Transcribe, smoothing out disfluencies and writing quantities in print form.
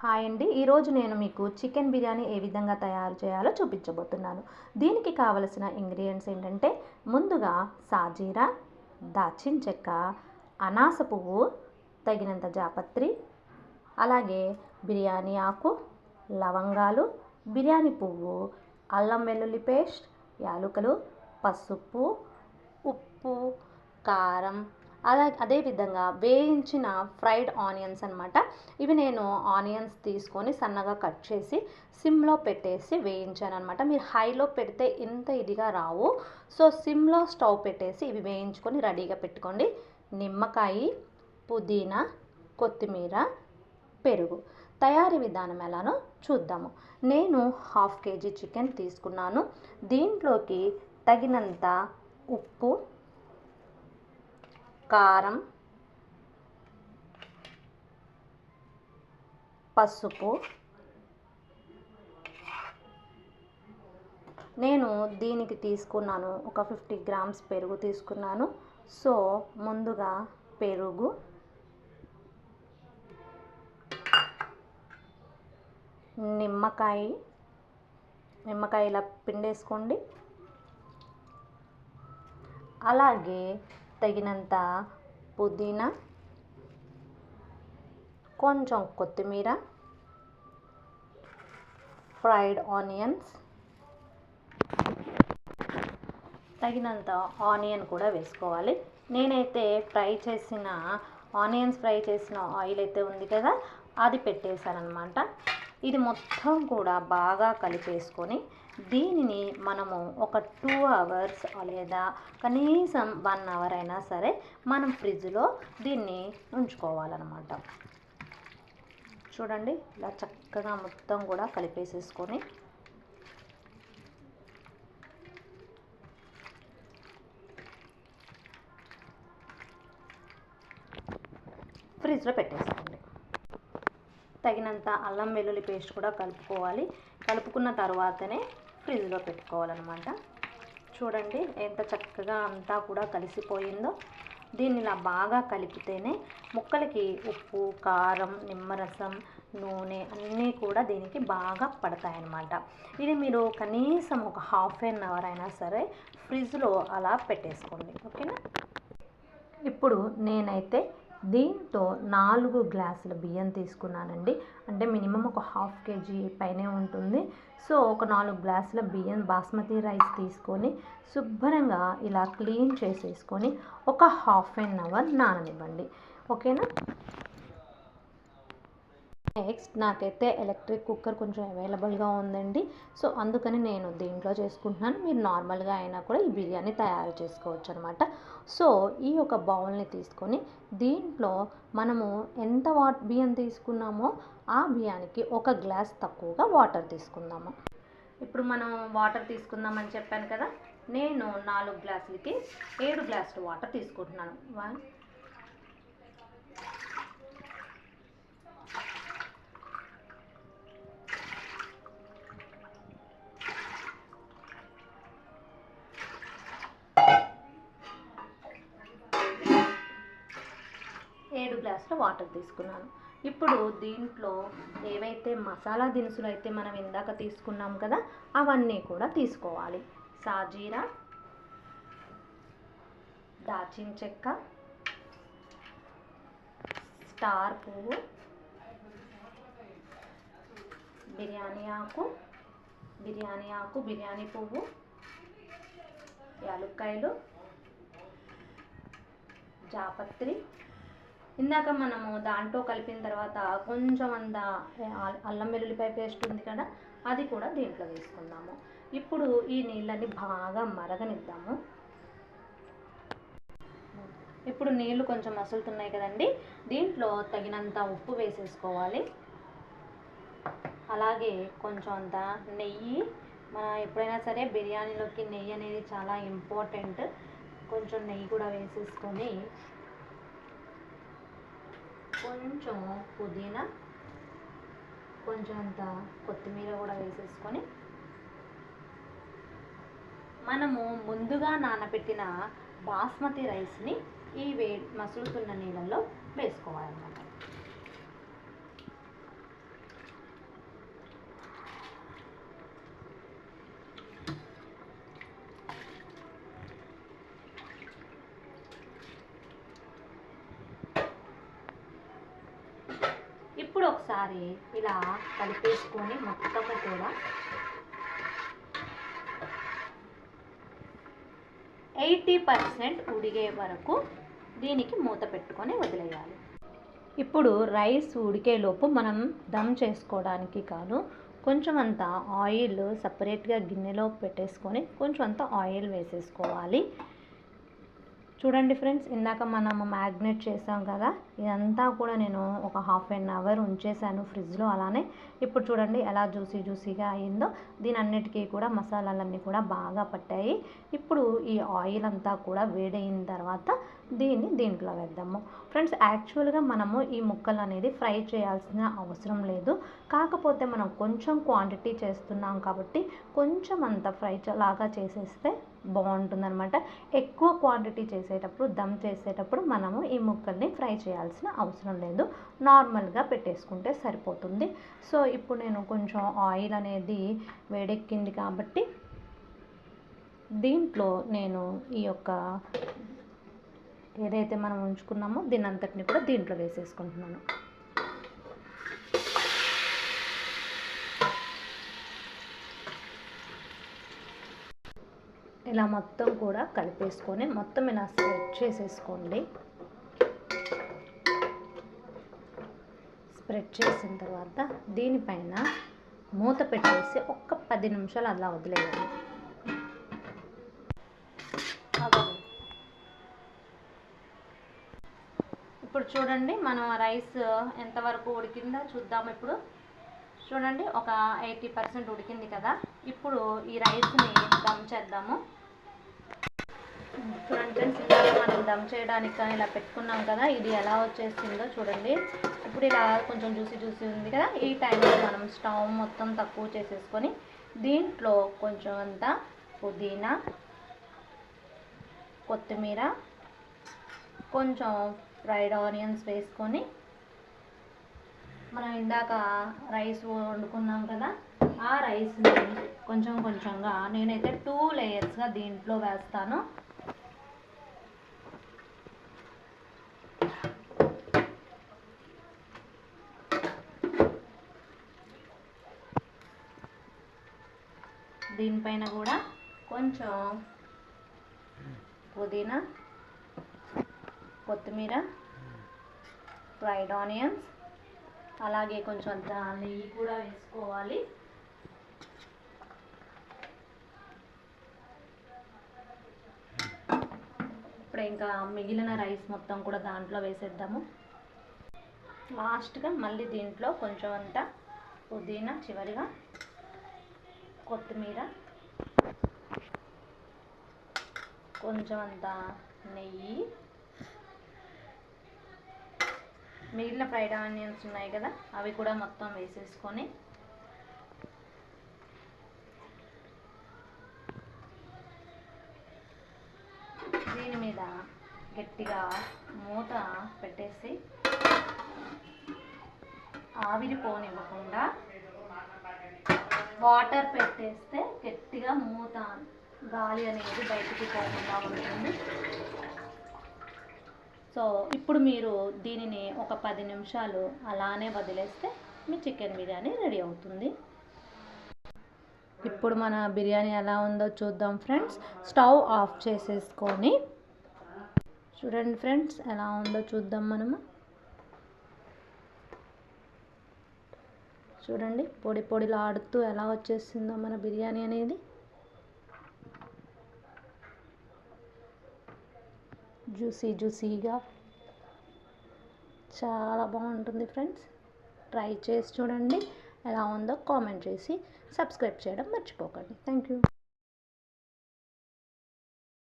Hi అండి, ఈరోజు నేను మీకు చికెన్ బిర్యానీ ఏ విధంగా తయారు చేయాలో చూపించబోతున్నాను. దీనికి కావలసిన ఇంగ్రీడియంట్స్ ఏంటంటే, ముందుగా సాజీరా, దాల్చిన చెక్క, అనాస పువ్వు, తగినంత జాపత్రి, అలాగే బిర్యానీ ఆకు, లవంగాలు, బిర్యానీ పువ్వు, అల్లం వెల్లుల్లి పేస్ట్, యాలకులు, పసుపు, ఉప్పు, కారం, అదేవిధంగా వేయించిన ఫ్రైడ్ ఆనియన్స్ అనమాట. ఇవి నేను ఆనియన్స్ తీసుకొని సన్నగా కట్ చేసి సిమ్లో పెట్టేసి వేయించాను అనమాట. మీరు హైలో పెడితే ఇంత ఇదిగా రావు. సో సిమ్లో స్టవ్ పెట్టేసి ఇవి వేయించుకొని రెడీగా పెట్టుకోండి. నిమ్మకాయ, పుదీనా, కొత్తిమీర, పెరుగు. తయారీ విధానం ఎలానో చూద్దాము. నేను 1/2 kg చికెన్ తీసుకున్నాను. దీంట్లోకి తగినంత ఉప్పు, కారం, పసుపు, నేను దీనికి తీసుకున్నాను ఒక 50 grams పెరుగు తీసుకున్నాను. సో ముందుగా పెరుగు, నిమ్మకాయ ఇలా పిండేసుకోండి. అలాగే తగినంత పుదీనా, కొంచెం కొత్తిమీర, ఫ్రైడ్ ఆనియన్స్, తగినంత ఆనియన్ కూడా వేసుకోవాలి. నేనైతే ఆనియన్స్ ఫ్రై చేసిన ఆయిల్ అయితే ఉంది కదా, అది పెట్టేశాను అనమాట. ఇది మొత్తం కూడా బాగా కలిపేసుకొని దీనిని మనము ఒక 2 hours లేదా కనీసం 1 hour అయినా సరే మనం ఫ్రిడ్జ్లో దీన్ని ఉంచుకోవాలన్నమాట. చూడండి, ఇలా చక్కగా మొత్తం కూడా కలిపేసేసుకొని ఫ్రిడ్జ్లో పెట్టేసుకోండి. తగినంత అల్లం వెల్లుల్లి పేస్ట్ కూడా కలుపుకోవాలి. కలుపుకున్న తర్వాతనే ఫ్రిడ్జ్లో పెట్టుకోవాలన్నమాట. చూడండి ఎంత చక్కగా అంతా కూడా కలిసిపోయిందో. దీన్ని ఇలా బాగా కలిపితేనే ముక్కలకి ఉప్పు, కారం, నిమ్మరసం, నూనె అన్నీ కూడా దీనికి బాగా పడతాయన్నమాట. ఇది మీరు కనీసం ఒక 1/2 hour అయినా సరే ఫ్రిడ్జ్లో అలా పెట్టేసుకోండి, ఓకేనా. ఇప్పుడు నేనైతే దీంతో 4 గ్లాసుల బియ్యం తీసుకున్నానండి. అంటే మినిమం ఒక 1/2 kg పైనే ఉంటుంది. సో ఒక 4 గ్లాసుల బియ్యం బాస్మతి రైస్ తీసుకొని శుభ్రంగా ఇలా క్లీన్ చేసేసుకొని ఒక 1/2 hour నాననివ్వండి, ఓకేనా. నెక్స్ట్ నాకైతే ఎలక్ట్రిక్ కుక్కర్ కొంచెం అవైలబుల్గా ఉందండి. సో అందుకని నేను దీంట్లో చేసుకుంటున్నాను. మీరు నార్మల్గా అయినా కూడా ఈ బిర్యానీ తయారు చేసుకోవచ్చు అనమాట. సో ఈ ఒక బౌల్ని తీసుకొని దీంట్లో మనము ఎంత బియ్యం తీసుకున్నామో ఆ బియ్యానికి 1 గ్లాస్ తక్కువగా వాటర్ తీసుకుందాము. ఇప్పుడు మనం వాటర్ తీసుకుందామని చెప్పాను కదా, నేను 4 గ్లాసులకి 7 గ్లాసులు వాటర్ తీసుకుంటున్నాను. 7 గ్లాసుల వాటర్ తీసుకున్నాను. ఇప్పుడు దీంట్లో ఏవైతే మసాలా దినుసులు అయితే మనం ఇందాక తీసుకున్నాం కదా, అవన్నీ కూడా తీసుకోవాలి. సాజీరా, దాల్చిన చెక్క, స్టార్ పువ్వు, బిర్యానీ ఆకు, బిర్యానీ పువ్వు, యాలక్కాయలు, జాపత్రి. ఇందాక మనము దాంట్లో కలిపిన తర్వాత కొంచెం అంత అల్లం వెల్లుల్లిపాయ పేస్ట్ ఉంది కదా, అది కూడా దీంట్లో వేసుకుందాము. ఇప్పుడు ఈ నీళ్ళని బాగా మరగనిద్దాము. ఇప్పుడు నీళ్ళు కొంచెం మసులుతున్నాయి కదండి, దీంట్లో తగినంత ఉప్పు వేసేసుకోవాలి. అలాగే కొంచెం అంత నెయ్యి. మనం ఎప్పుడైనా సరే బిర్యానీలోకి నెయ్యి అనేది చాలా ఇంపార్టెంట్. కొంచెం నెయ్యి కూడా వేసేసుకొని కొంచెం పుదీనా, కొంచెం అంత కొత్తిమీర కూడా వేసేసుకొని మనము ముందుగా నానబెట్టిన బాస్మతి రైస్ని ఈ మసులుతున్న నీళ్ళల్లో వేసుకోవాలన్నమాట. ఒకసారి ఇలా కలిపేసుకొని మొత్తము కూడా 80% ఉడిగే వరకు దీనికి మూత పెట్టుకొని వదిలేయాలి. ఇప్పుడు రైస్ ఉడికేలోపు మనం దమ్ చేసుకోవడానికి కాదు కొంచెం అంత ఆయిల్ సపరేట్గా గిన్నెలో పెట్టేసుకొని కొంచెం అంత ఆయిల్ వేసేసుకోవాలి. చూడండి ఫ్రెండ్స్, ఇందాక మనము మ్యాగ్నేట్ చేసాం కదా, ఇదంతా కూడా నేను ఒక 1/2 అవర్ ఉంచేసాను ఫ్రిడ్జ్లో. అలానే ఇప్పుడు చూడండి ఎలా జ్యూసీగా అయిందో. దీని అన్నిటికీ కూడా మసాలాలన్నీ కూడా బాగా పట్టాయి. ఇప్పుడు ఈ ఆయిల్ అంతా కూడా వేడైన తర్వాత దీంట్లో వేద్దాము. ఫ్రెండ్స్, యాక్చువల్గా మనము ఈ ముక్కలు అనేది ఫ్రై చేయాల్సిన అవసరం లేదు. కాకపోతే మనం కొంచెం క్వాంటిటీ చేస్తున్నాం కాబట్టి కొంచెం అంత ఫ్రై లాగా చేసేస్తే బాగుంటుందన్నమాట. ఎక్కువ క్వాంటిటీ చేసేటప్పుడు దమ్ చేసేటప్పుడు మనము ఈ ముక్కల్ని ఫ్రై చేయాల్సిన అవసరం లేదు, నార్మల్గా పెట్టేసుకుంటే సరిపోతుంది. సో ఇప్పుడు నేను కొంచెం ఆయిల్ అనేది వేడెక్కింది కాబట్టి దీంట్లో నేను ఈ యొక్క ఏదైతే మనం ఉంచుకున్నామో దీని అంతటిని కూడా దీంట్లో వేసేసుకుంటున్నాను. ఇలా మొత్తం కూడా కలిపేసుకొని మొత్తం ఇలా స్ప్రెడ్ చేసేసుకోండి. స్ప్రెడ్ చేసిన తర్వాత దీనిపైన మూత పెట్టేసి ఒక్క 10 నిమిషాలు అలా వదిలేయండి. ఇప్పుడు చూడండి మనం రైస్ ఎంతవరకు ఉడికిందో చూద్దాం. ఇప్పుడు చూడండి ఒక 80% ఉడికింది కదా. ఇప్పుడు ఈ రైస్ని దమ్ చేద్దాము. చూడండి ఫ్రెండ్స్, ఇలా మనం దమ్ చేయడానికి ఇలా పెట్టుకున్నాం కదా, ఇది ఎలా వచ్చేసిందో చూడండి. ఇప్పుడు ఇలా కొంచెం జ్యూసీ ఉంది కదా, ఈ టైంలో మనం స్టవ్ మొత్తం తక్కువ చేసేసుకొని దీంట్లో కొంచెం అంతా పుదీనా, కొత్తిమీర, కొంచెం ఫ్రైడ్ ఆనియన్స్ వేసుకొని మనం ఇందాక రైస్ వండుకున్నాం కదా, ఆ రైస్ని కొంచెంగా నేనైతే 2 లేయర్స్గా దీంట్లో వేస్తాను. దీనిపైన కూడా కొంచెం పుదీనా, కొత్తిమీర, ఫ్రైడ్ ఆనియన్స్, అలాగే కొంచెం అంత నెయ్యి కూడా వేసుకోవాలి. ఇప్పుడు ఇంకా మిగిలిన రైస్ మొత్తం కూడా దాంట్లో వేసేద్దాము. లాస్ట్గా మళ్ళీ దీంట్లో కొంచెం అంత పుదీనా, చివరిగా కొత్తిమీర, కొంచెం అంత నెయ్యి, మిగిలిన ఫ్రైడ్ ఆనియన్స్ ఉన్నాయి కదా అవి కూడా మొత్తం వేసేసుకొని దీని మీద గట్టిగా మూత పెట్టేసి ఆవిరి పోనివ్వకుండా వాటర్ పెట్టేస్తే గట్టిగా మూత గాలి అనేది బయటికి పోకుండా ఉంటుంది. సో ఇప్పుడు మీరు దీనిని ఒక 10 నిమిషాలు అలానే వదిలేస్తే మీ చికెన్ బిర్యానీ రెడీ అవుతుంది. ఇప్పుడు మన బిర్యానీ ఎలా ఉందో చూద్దాం ఫ్రెండ్స్. స్టవ్ ఆఫ్ చేసేసుకొని చూడండి ఫ్రెండ్స్ ఎలా ఉందో చూద్దాం మనము. చూడండి పొడిలాడుతూ ఎలా వచ్చేసిందో మన బిర్యానీ అనేది. జ్యూసీగా చాలా బాగుంటుంది ఫ్రెండ్స్. ట్రై చేసి చూడండి, ఎలా ఉందో కామెంట్ చేసి సబ్స్క్రైబ్ చేయడం మర్చిపోకండి. Thank you.